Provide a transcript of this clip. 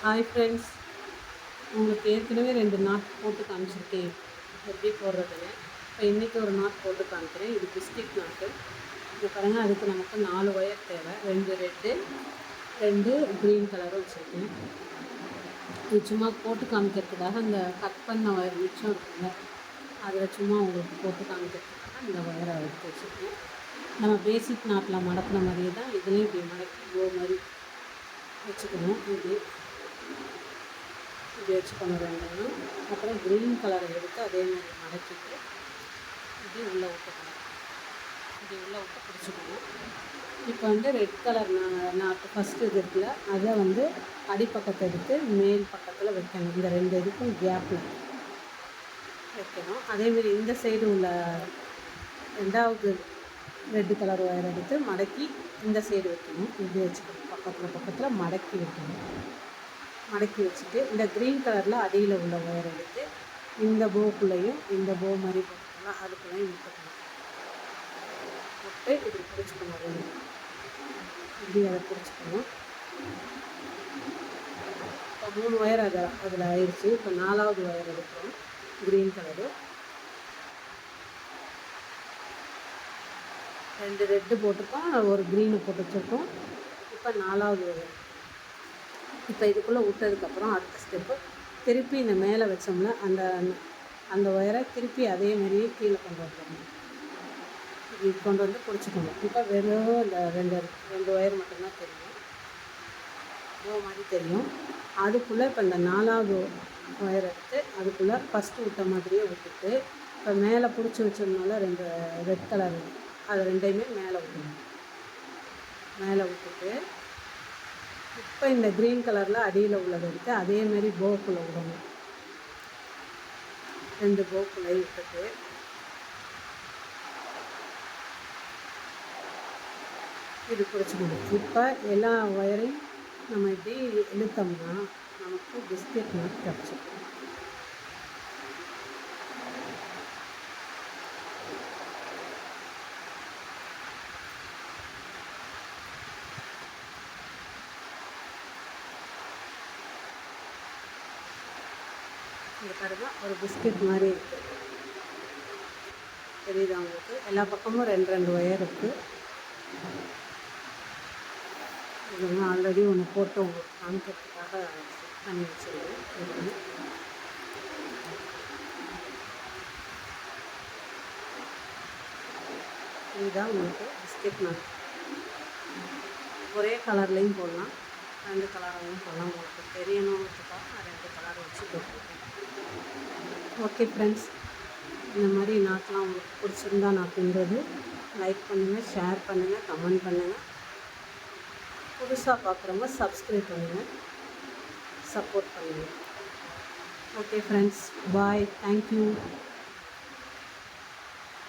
Hi friends, உங்களுக்கு ஏற்கனவே 2 not போட்டு காமிச்சிருக்கேன் எப்படி போடுறதுன்னு. இப்போ இன்றைக்கி ஒரு நாட் போட்டு காமிக்கிறேன். இது பிஸ்கெட் நாட்டு. இப்போ பாருங்கள், அதுக்கு நமக்கு 4 ஒயர் தேவை. 2 ரெட்டு, 2 க்ரீன் கலரும் வச்சுருக்கேன். இது சும்மா போட்டு காமிக்கிறதுக்காக அந்த கட் பண்ண ஒயர் மிச்சம் இருக்குல்ல, அதில் சும்மா உங்களுக்கு போட்டு காமிக்கிறதுக்காக இந்த ஒயரை எடுத்து வச்சுருக்கேன். நம்ம பேசிக் நாட்டில் மடக்கின மாதிரியே தான் இதுலேயும் இப்படி மடக்கி மாதிரி வச்சுக்கணும். இப்படி வச்சுக்கணும் ரெண்டையும். அப்புறம் க்ரீன் கலரை எடுத்து அதே மாதிரி மடக்கிட்டு இப்படி உள்ளே விட்டுக்கணும். இப்படி உள்ளே விட்டு பிடிச்சிக்கணும். இப்போ ரெட் கலர் நாட்டு ஃபஸ்ட்டு இது இருக்குல்ல, அதை அடிப்பக்கத்தை எடுத்து மேல் பக்கத்தில் வைக்கணும். இந்த 2 இதுக்கும் கேப்பில் வைக்கணும். அதேமாரி இந்த சைடு உள்ள 2வது ரெட்டு கலர் ஒயர் எடுத்து மடக்கி இந்த சைடு வைக்கணும். இப்படி வச்சுக்கணும். பக்கத்தில் மடக்கி வைக்கணும். மடக்கி வச்சுட்டு இந்த க்ரீன் கலரில் அடியில் உள்ள ஒயர் எடுத்து இந்த போக்குள்ளேயும் இந்த போ மாதிரி போட்டுக்கலாம், அதுக்குள்ளேயும் விட்டுக்கணும். விட்டு இப்படி பிடிச்சிக்கணும். இப்படி அதை பிடிச்சிக்கணும். இப்போ 3 ஒயர் அதில் ஆயிடுச்சு. இப்போ 4வது ஒயர் எடுக்கிறோம். க்ரீன் கலரு 2 ரெட்டு போட்டிருக்கோம், ஒரு க்ரீனு போட்டு வச்சுருக்கோம். இப்போ 4வது ஒயர். இப்போ இதுக்குள்ளே விட்டதுக்கப்புறம் அடுத்த ஸ்டெப்பு திருப்பி இந்த மேலே வச்சோம்னா அந்த ஒயரை திருப்பி அதே மாதிரியே கீழே கொண்டு வந்துடணும். இப்படி கொண்டு வந்து பிடிச்சிக்கணும். இப்போ வெறும் இந்த ரெண்டு ஒயர் மட்டும்தான் தெரியும், மாதிரி தெரியும். அதுக்குள்ளே இப்போ இந்த 4வது ஒயர் எடுத்து அதுக்குள்ளே ஃபஸ்ட்டு விட்ட மாதிரியே விட்டுட்டு, இப்போ மேலே பிடிச்சி வச்சோம்னால 2 ரெட் கலர், அது ரெண்டையுமே மேலே விடணும். மேலே விட்டுட்டு இப்போ இந்த க்ரீன் கலரில் அடியில் உள்ளதை எடுத்து அதேமாரி போக்குள்ளே விடணும். 2 போக்குள்ளே விட்டுட்டு இது பிடிச்சிக்கணும். இப்போ எல்லா ஒயரையும் நம்ம இப்படி இழுத்தோம்னா நமக்கு பிஸ்கெட் நாட் கிடச்சிடும். இங்கே பாருங்கள், ஒரு பிஸ்கெட் மாதிரி இருக்குது. தெரியுது அவங்களுக்கு? எல்லா பக்கமும் 2 ஒயர் இருக்குது. இது ஆல்ரெடி ஒன்று போட்டு உங்களுக்கு காமிக்கிறதுக்காக செட் பண்ணி வச்சுருக்கேன். இதுதான் உங்களுக்கு பிஸ்கெட் நாட். ஒரே கலர்லேயும் போடலாம், 2 கலர்லையும் போடலாம். உங்களுக்கு தெரியணுன்றதுக்காக நான் 2 கலர் வச்சு போட்டிருக்கேன். ஓகே ஃப்ரெண்ட்ஸ், இந்த மாதிரி நாட்லாம் உங்களுக்கு பிடிச்சிருந்தா நான் பின்றது லைக் பண்ணுங்கள், ஷேர் பண்ணுங்கள், கமெண்ட் பண்ணுங்கள். புதுசாக பார்க்குறவங்க சப்ஸ்கிரைப் பண்ணுங்கள், சப்போர்ட் பண்ணுங்கள். ஓகே ஃப்ரெண்ட்ஸ், பாய், தேங்க்யூ.